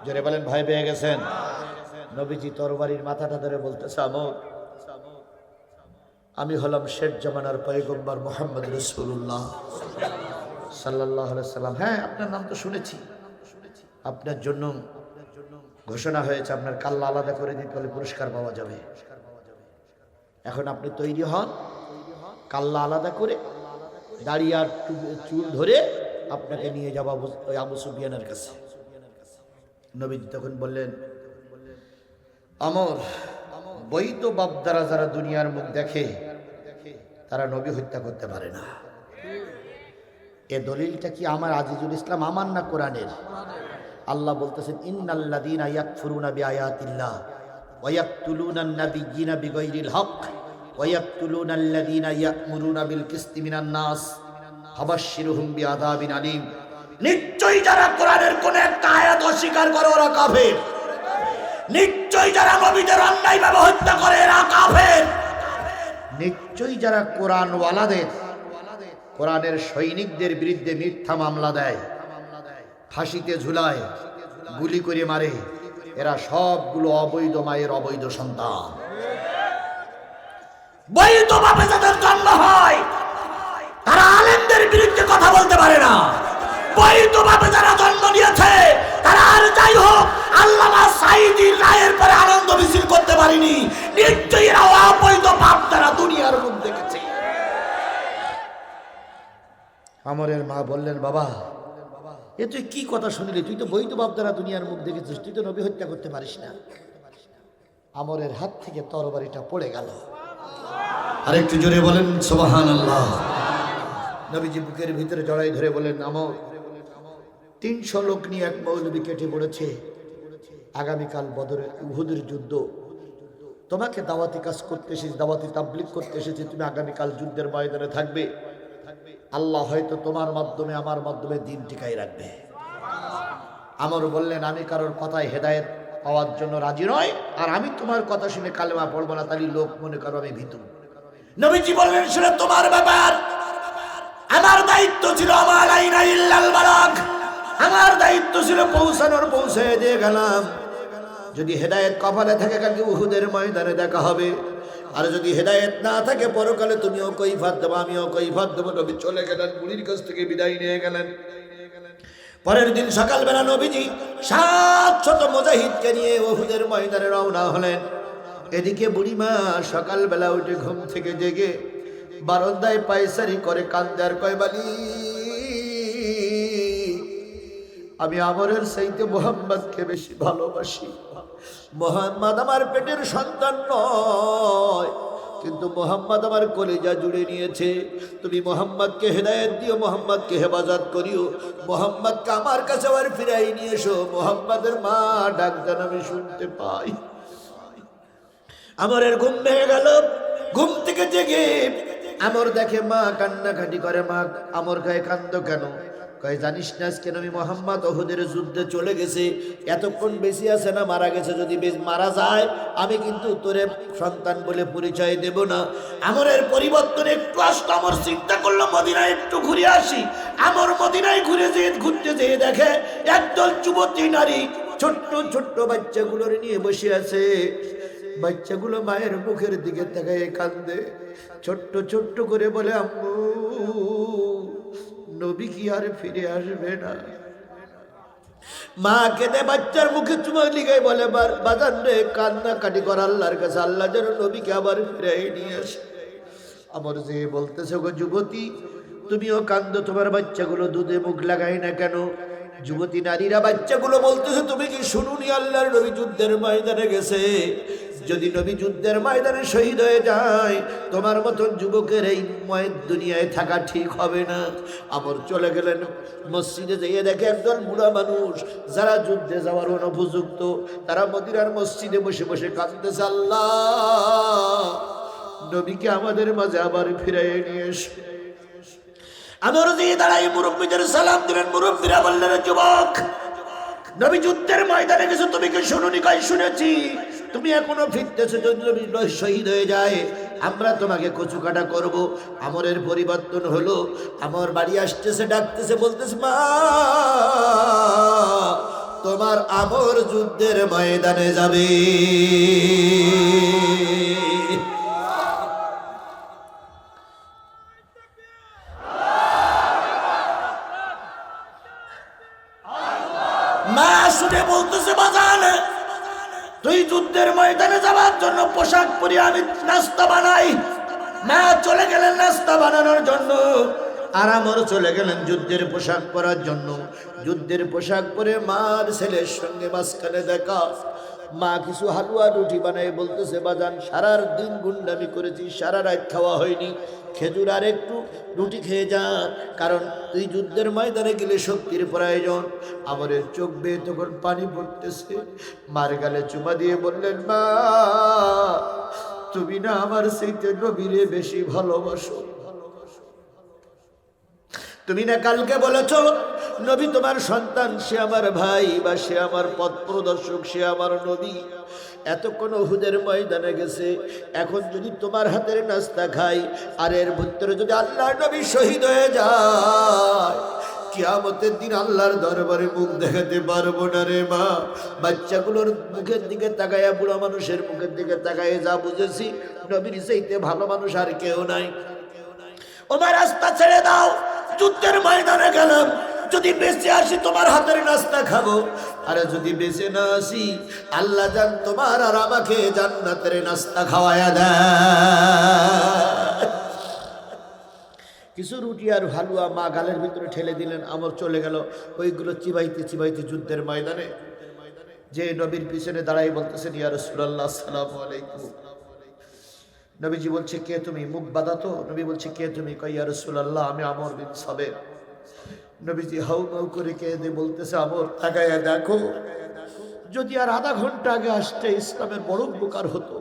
জোরে বলেন ভয় পেয়ে গেছেন? নবীজি তরবারির মাথাটা ধরে বলতেছে আমর, আমি হলাম শেষ জামানার পয়গম্বর মুহাম্মদ রাসূলুল্লাহ সাল্লাল্লাহু আলাইহি সাল্লাম। হ্যাঁ আপনার নাম তো শুনেছি, আপনার জন্য ঘোষণা হয়েছে আপনার কাল্লা আলাদা করে দিতে হলে পুরস্কার পাওয়া যাবে। এখন আপনি তৈরি হন, কাল্লা আলাদা করে দাড়ি আর চুল ধরে আপনাকে নিয়ে যাবো আবু সুফিয়ানের কাছে। নবীজি তখন বললেন আমর, বৈধ বাপ দ্বারা যারা দুনিয়ার মুখ দেখে তারা নবী হত্যা করতে পারে না। এ দলিলটা কি আমার আজিজুল ইসলাম আমার না কোরআনের? আল্লাহ বলতেছেন ইন্নাল্লাযীনা ইয়াকফুরুনা বিআয়াতিল্লাহ ওয়া ইয়াকতুলুনান নাবিয়্যিনা বিগাইরিল হক ওয়া ইয়াকতুলুনাল্লাযীনা ইয়া'মুরুনা বিল কিসতি মিনান নাস ফাবাশশিরহুম বিআযাবিন আলীম। নিশ্চয়ই যারা কোরআনের কোন একটা আয়াত অস্বীকার করে ওরা কাফের। নিশ্চয়ই যারা নবীদের অন্যায়ভাবে হত্যা করে এরা কাফের। নিশ্চয়ই যারা কোরআন ওয়ালাদের, কোরআনের সৈনিকদের বিরুদ্ধে মিথ্যা মামলা দেয়, ফাঁসিতে ঝুলায়, গুলি করে মারে, এরা সবগুলো অবৈধ মায়ের অবৈধ সন্তান। বৈধ বাপে যাদের জন্ম হয় তারা আলেমদের বিরুদ্ধে কথা বলতে পারে না। বৈধ বাপে যারা জন্ম নিয়েছে তারা আর যাই হোক আল্লামা সাঈদীর রায়ের পরে আনন্দ মিছিল করতে পারেনি। নিশ্চয়ই এরা অবৈধ বাপ তারা দুনিয়ার মুখ দেখেছে। আমরের মা বললেন বাবা এ তুই কি কথা শুনলি? তুই তো বৈধ বাপ দ্বারা দুনিয়ার মুখ দেখেছিস, তুই তো নবী হত্যা করতে পারিস না। আমরের হাত থেকে তরবারিটা পড়ে গেল। আরেকটু জোরে বলেন সুবহানাল্লাহ। নবীজি বুকের ভিতরে জড়াই ধরে বলেন আমর, 300 লোক নিয়ে এক মৌলবী কেটে পড়েছে। আগামীকাল বদরের উহুদের যুদ্ধ, তোমাকে দাওয়াতি কাজ করতে এসেছি, দাওয়াতি তাবলীগ করতে এসেছি, তুমি আগামীকাল যুদ্ধের ময়দানে থাকবে। আল্লাহ হয়তো তোমার মাধ্যমে আমার মাধ্যমে দিন টিকাই রাখবে। আমর বললেন আমি কারোর কথায় হেদায়েত পাওয়ার জন্য রাজি নয়, আর আমি তোমার কথা শুনে কালেমা পড়বো না, তাহলে লোক মনে করো আমি ভীতু। নবীজি বললেন শুনে তোমার ব্যাপার, আমার দায়িত্ব ছিল আমালাইনা ইল্লাল বালাগ, আমার দায়িত্ব ছিল পৌঁছানোর, পৌঁছে দিয়ে গেলাম। যদি হেদায়েত কপালে থাকে কালকে উহুদের ময়দানে দেখা হবে, আর যদি হেদায়েত না থাকে পরকালে তুমিও কৈফাত দেবো আমিও কৈফাত দেবো। নবী চলে গেলেন, বুড়ির কাছ থেকে বিদায় নিয়ে গেলেন। পরের দিন সকালবেলা নবীজি 700 মুজাহিদকে নিয়ে উহুদের ময়দানে রওনা হলেন। এদিকে বুড়িমা সকালবেলা উঠে ঘুম থেকে জেগে বারান্দায় পায়চারি করে কান্দে আর কয় বালি আমি আমরের চাইতে মুহাম্মদকে বেশি ভালোবাসি। মুহাম্মদ আমার পেটের সন্তান নয়, কিন্তু মুহাম্মদ আমার কলিজা জুড়ে নিয়েছে। তুমি মুহাম্মদকে হেদায়েত দিও, মুহাম্মদকে হেফাজত করিও, মুহাম্মদকে আমার কাছে আবার ফিরাই নিয়ে এসো। মুহাম্মদের মা ডাকতেন আমি শুনতে পাই। আমরের ঘুম ভেঙে গেল। ঘুম থেকে জেগে আমর দেখে মা কান্নাকাটি করে। মা আমর গায়ে কান্দ কেন? কয় জানিস না আজকে নবী মুহাম্মদ উহুদের যুদ্ধে চলে গেছে, এতক্ষণ বেশি আছে না মারা গেছে, যদি মারা যায় আমি কিন্তু তোরে সন্তান বলে পরিচয় দেব না। আমরের পরিবর্তন একটু আসলো, আমর চিন্তা করলো মদিনায় একটু ঘুরে আসি। আমর মদিনায় ঘুরতে যেয়ে দেখে একদল যুবতী নারী ছোট্ট ছোট্ট বাচ্চাগুলোর নিয়ে বসে আছে। বাচ্চাগুলো মায়ের মুখের দিকে তাকায় কান্দে, ছোট্ট ছোট্ট করে বলে আম্মু নবী কি আর ফিরে আসবে না? মা কেঁদে বাচ্চার মুখে চুমা লিগাই বলে বাজান রে কান্না কাটি কর আল্লাহর কাছে, আল্লাহ যেন নবীকে আবার ফিরে নিয়ে আসে। আমার যে বলতেছে গো যুবতী তুমিও কান্দো, তোমার বাচ্চাগুলো দুধে মুখ লাগাই না কেন? যুবতী নারীরা বাচ্চাগুলো বলতেছে তুমি কি শুনুনি আল্লাহর নবী যুদ্ধের ময়দানে গেছে, যদি নবী যুদ্ধের ময়দানে শহীদ হয়ে যায় তোমার মতন যুবকের এই দুনিয়ায় থাকা ঠিক হবে না। আমর চলে গেলেন মসজিদে, যেয়ে দেখে একজন বুড়া মানুষ যারা যুদ্ধে যাওয়ার অনুপযুক্ত, তারা মদিনার মসজিদে বসে বসে কাঁদতেছে, আল্লাহ নবীকে আমাদের মাঝে আবার ফিরিয়ে নিয়ে এসে। আমর দিয়ে দাঁড়াই মুরব্বীদের সালাম দিলেন। মুরব্বীরা বললেন যুবক নবী যুদ্ধের ময়দানে গেছে, তুমি কি শুনুনি? কই শুনেছি। তুমি এখনো ফিরতেছো, যদি নবী শহীদ হয়ে যায় আমরা তোমাকে কচু কাটা করবো। আমরের পরিবর্তন হলো, আমর বাড়ি আসতেছে, ডাকতেছে, বলতেছে মা তোমার আমর যুদ্ধের ময়দানে যাবে। মা শুনে বলতেছে বাজান তুই যুদ্ধের ময়দানে যাওয়ার জন্য পোশাক পরে আমি নাস্তা বানাই। মা চলে গেলেন নাস্তা বানানোর জন্য, আর আমর চলে গেলেন যুদ্ধের পোশাক পরার জন্য। যুদ্ধের পোশাক পরে মার ছেলের সঙ্গে মাঝখানে দেখা। মা কিছু হালুয়া রুটি বানাই বলতেছে বাজান সারার দিন গুন্ডামি করেছি, সারা রাত খাওয়া হয়নি, খেজুর আর একটু রুটি খেয়ে যা, কারণ তুই যুদ্ধের ময়দানে গেলে শক্তির প্রয়োজন। আমরের চোখ বেয়ে তখন পানি পড়তেছে। মার গালে চুমা দিয়ে বললেন মা তুমি না আমার সেইতে নবীরে বেশি ভালোবাসো, তুমি না কালকে বলেছ নবী তোমার সন্তান, সে আমার ভাই বা সে আমার পথ প্রদর্শক, সে আমার নবী। এতক্ষণ উহুদের ময়দানে গেছে, এখন যদি তোমার হাতের নাস্তা খাই আর এর ভিতরে যদি আল্লাহর নবী শহীদ হয়ে যায় কিয়ামতের দিন আল্লাহর দরবারে মুখ দেখাতে পারবো না রে মা। বাচ্চাগুলোর মুখের দিকে তাকায়া, বুড়া মানুষের মুখের দিকে তাকায় যা বুঝেছি নবীর চাইতে ভালো মানুষ আর কেউ নাই। ওমর রাস্তা ছেড়ে দাও, যুদ্ধের ময়দানে গেলাম, যদি বেঁচে আসি তোমার হাতের নাস্তা খাবো, আরে যদি বেঁচে না আসি আল্লাহ জান তোমার আর আমাকে জান্নাতের নাস্তা খাওয়ায়া দেয়। কিছু রুটি আর হালুয়া মা গালের ভিতরে ঠেলে দিলেন। আমর চলে গেল ওইগুলো চিবাইতে চিবাইতে যুদ্ধের ময়দানে যে নবীর পিছনে দাঁড়াই বলতেছেন ইয়া রাসূলুল্লাহ আসসালামু আলাইকুম। নবীজি বলছে কে তুমি? মুখ বাঁধাতো। নবী বলছে কে তুমি? কয় ইয়া রাসূলুল্লাহ আমি আমর বিন সাবের। নবীজি হাউ মাউ করে কেঁদে বলতেছে আমর তাকায়া দেখো, যদি আর আধা ঘন্টা আগে আসতে ইসলামের বড় উপকার হতো,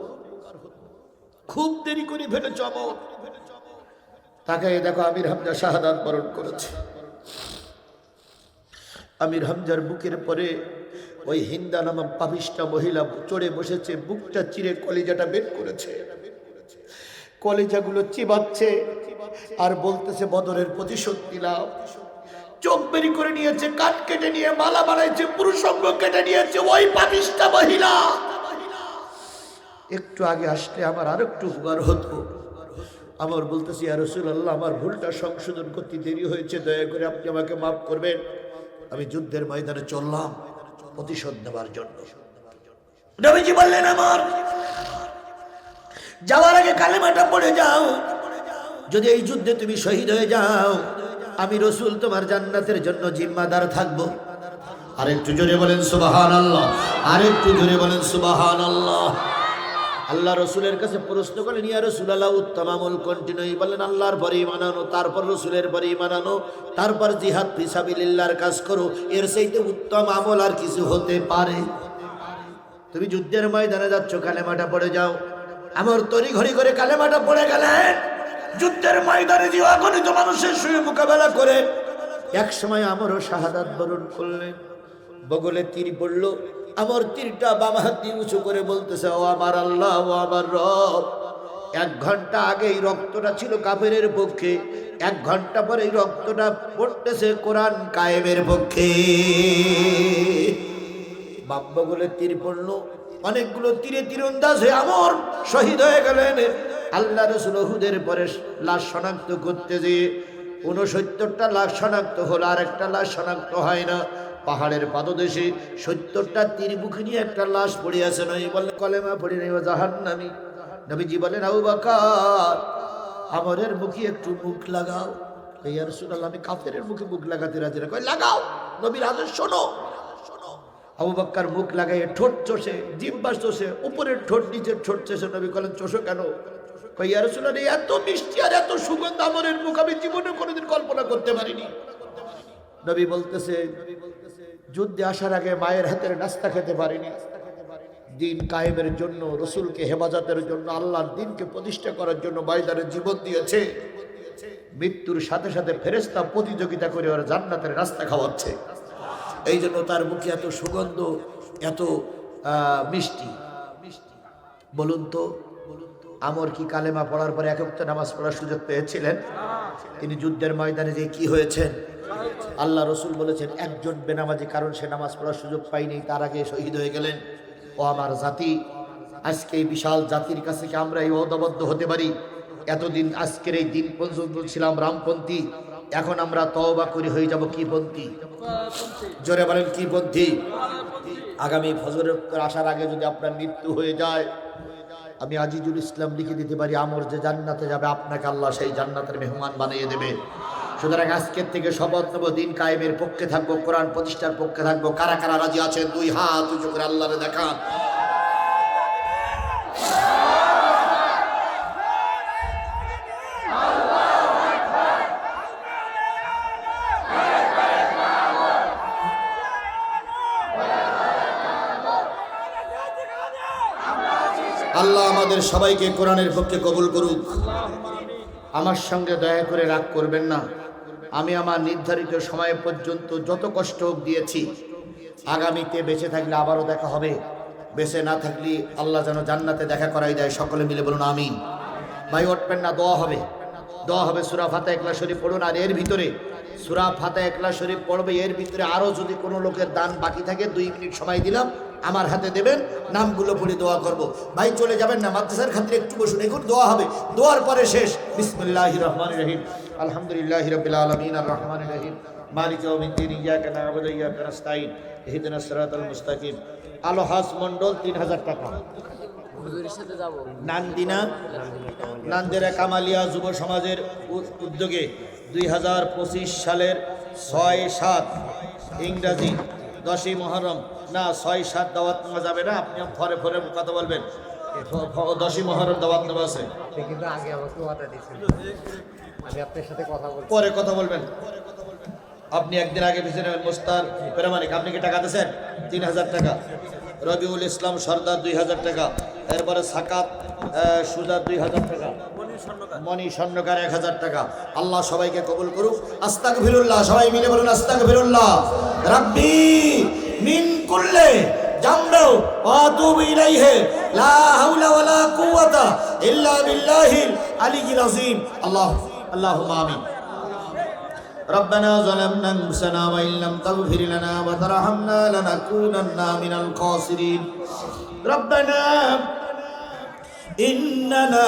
খুব দেরি করে ফেলেছ আমর। তাকায় দেখো আমির হামজা শাহাদাত বরণ করেছে। আমির হামজার বুকের পরে ওই হিন্দা নামক পাপিষ্টা মহিলা চড়ে বসেছে, বুকটা চিরে কলিজাটা বের করেছে, কলিজাগুলো চিবাচ্ছে আর বলতেছে বদরের প্রতিশোধ নিলাম। চোখ বেরি করে নিয়েছে, কান কেটে নিয়ে মালা বানাইছে, পুরুষঙ্গ কেটে নিয়েছে ওই পাপিষ্টা মহিলা। একটু আগে আসলে আমার আর একটু উপকার হতো। আমার বলতেছি ইয়া রাসূলুল্লাহ আমার ভুলটা সংশোধন করতে দেরি হয়েছে, দয়া করে আপনি আমাকে মাফ করবেন। আমি যুদ্ধের ময়দানে চললাম প্রতিশোধ নেবার জন্য। নবীজি বললেন আমার যাওয়ার আগে কালেমাটা পড়ে যাও, যদি এই যুদ্ধে তুমি শহীদ হয়ে যাও আমি রাসূল তোমার জান্নাতের জন্য জিম্মাদার থাকবো। আরেকটু জোরে বলেন সুবহানাল্লাহ, আরেকটু জোরে বলেন সুবহানাল্লাহ। আল্লাহ রসুলের কাছে প্রশ্ন করলেন ইয়া রাসূলুল্লাহ উত্তম আমল কোনটি? নবী বললেন আল্লাহর পরে ঈমান আনো, তারপর রসুলের পরে ঈমান আনো, তারপর জিহাদ ফি সাবিলিল্লাহর কাজ করো। এর চাইতে উত্তম আমল আর কিছু হতে পারে? তুমি যুদ্ধের ময়দানে যাচ্ছ, কালেমাটা পড়ে যাও। আমার তরি ঘড়ি করে কালেমাটা পড়ে গেলেন। যুদ্ধের ময়দানে যে অগণিত মানুষের সঙ্গে মোকাবেলা করে এক সময় আমারও শাহাদাত বরণ করলেন। বগলে তীর পড়ল, আমার তীরটা বাম হাত দিয়ে উঁচু করে বলতেছে, ও আমার আল্লাহ, ও আমার রব। 1 ঘন্টা আগে এই রক্তটা ছিল কাফেরের পক্ষে, 1 ঘন্টা পরে এই রক্তটা পড়তেছে কোরআন কায়েমের পক্ষে। বাম বগলে তীর পড়লো, অনেকগুলো তীরে তীরন্দাজ হয়ে আমর শহীদ হয়ে গেলেন। আল্লাহ রাসূল উহুদের পরে লাশ শনাক্ত করতে যেয়ে 69টা লাশ শনাক্ত হলো, আর একটা লাশ শনাক্ত হয় না। পাহাড়ের পাদদেশে 70টা তীর মুখে নিয়ে একটা লাশ পড়ে আছে। নবী বললেন, কলেমা পড়ে নেই, ও জাহান্নামী। নবীজি বলেন, আবু বকর, আমরের মুখে একটু মুখ লাগাও। ইয়া রাসূলুল্লাহ, আমি কাফেরের মুখে মুখ লাগাতে রাজি না। কই, লাগাও, নবীর আদেশ শোনো। আবু বকর মুখ লাগাইয়ে ঠোঁট চষে, জিহ্বা চষে, উপরের ঠোঁট নিচের ঠোঁট চষে। নবী বলেন, চষো কেন? কই, ইয়া রাসূলুল্লাহ, এত মিষ্টি আর এত সুগন্ধ আমরের মুখ আমি জীবনে কোনোদিন কল্পনা করতে পারিনি। নবী বলতেছে, যুদ্ধে আসার আগে মায়ের হাতের নাস্তা খেতে পারিনি। দিন কায়েমের জন্য, রসুলকে হেফাজতের জন্য, আল্লাহর দিনকে প্রতিষ্ঠা করার জন্য ময়দানে জীবন দিয়েছে। মৃত্যুর সাথে সাথে ফেরেশতা প্রতিযোগিতা করে ওরা জান্নাতের রাস্তা খাওয়াচ্ছে। এই জন্য তার মুখে এত সুগন্ধ, এত মিষ্টি। বলুন তো, আমর কি কালেমা পড়ার পরে একক নামাজ পড়ার সুযোগ পেয়েছিলেন? তিনি যুদ্ধের ময়দানে যে কি হয়েছেন, আল্লাহ রসুল বলেছেন, একজন বেনামাজি কারণ সে নামাজ পড়ার সুযোগ পায়নি, তার আগে শহীদ হয়ে গেলেন। ও আমার জাতি, আজকে এই বিশাল জাতির কাছে কি আমরা এই অদবদ্ধ হতে পারি? এতদিন আজকের এই দিন পর্যন্ত ছিলাম রামপন্থী, এখন আমরা তওবা করে হয়ে যাব কি পন্থী? জোরে বলেন, কি পন্থী? আগামী ফজরের আসার আগে যদি আপনার মৃত্যু হয়ে যায়, আমি আজিজুল ইসলাম লিখে দিতে পারি, আমর যে জান্নাতে যাবে আপনাকে আল্লাহ সেই জান্নাতের মেহমান বানিয়ে দেবে। সুতরাং আজকের থেকে শপথ নেব, দিন কায়েমের পক্ষে থাকবো, কোরআন প্রতিষ্ঠার পক্ষে থাকবো। কারা কারা রাজি আছেন? 2 হাত উঁচু করে আল্লাহরে দেখান। আল্লাহ আমাদের সবাইকে কোরআনের পক্ষে কবুল করুক। আমার সঙ্গে দয়া করে রাগ করবেন না। আমি আমার নির্ধারিত সময় পর্যন্ত যত কষ্ট দিয়েছি, আগামীতে বেঁচে থাকলে আবারও দেখা হবে, বেঁচে না থাকলে আল্লাহ যেন জান্নাতে দেখা করাই দেয়। সকলে মিলে বলুন আমিন। ভাই উঠবেন না, দোয়া হবে, দোয়া হবে। সূরা ফাতিহা ইখলাস শরীফ পড়ুন। আর এর ভিতরে সূরা ফাতিহা ইখলাস শরীফ পড়বে, এর ভিতরে আরও যদি কোনো লোকের দান বাকি থাকে 2 মিনিট সময় দিলাম, আমার হাতে দেবেন, নামগুলো পড়ে দোয়া করব। ভাই চলে যাবেন না, মাদ্রাসার খাতিরে একটু বসুন, এখন দোয়া হবে। দোয়ার পরে শেষ। বিসমিল্লাহির রহমানির রহিম, আলহামদুলিল্লাহি রাব্বিল আলামিন, আর রহমানির রহিম, মালিক ইয়াউমিদ্দিন, ইয়াকা না'বুদু ওয়া ইয়াকা নাস্তাঈন, ইহদিনাস সিরাতাল মুস্তাকিম। আলোহাস মণ্ডল 3000 টাকা। হুজুরের সাথে যাব। নান্দিনা নান্দেরা কামালিয়া যুব সমাজের উদ্যোগে 2025 সালের 6-7 ইংরাজি 10ই মুহররম, না 6-7 দাওয়াত নেওয়া যাবে না, আপনি ফরে ফরে কথা বলবেন। 10ই মুহররম দাওয়াত নেওয়া আছে, কিন্তু আগে আমাকে কথা দিয়েছেন, আমি আপনার সাথে কথা বলবো, পরে কথা বলবেন। আপনি একদিন আগে পিছিয়ে নেবেন। মোস্তার প্রামাণিক, আপনি কি টাকা দিয়েছেন? 3000 টাকা। রবিউল ইসলাম সর্দার 2000 টাকা। এরপরে সাকাত সুজাত 2000 টাকা। মনি স্বর্ণকার 1000 টাকা। আল্লাহ সবাইকে কবুল করুক। আস্তাগফিরুল্লাহ, সবাই মিলে বলুন আস্তাগফিরুল্লাহ রাব্বি মিন কুল্লি জামবি ওয়া আতুবু ইলাইহি লা হাওলা ওয়ালা কুওয়াতা ইল্লা বিল্লাহিল আলিয়্যিল আযীম। আল্লাহুম্মা আমিন। ربنا ظلمنا أنفسنا وإن لم تغفر لنا وترحمنا لنكونن من الخاسرين. ربنا إننا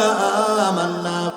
آمنا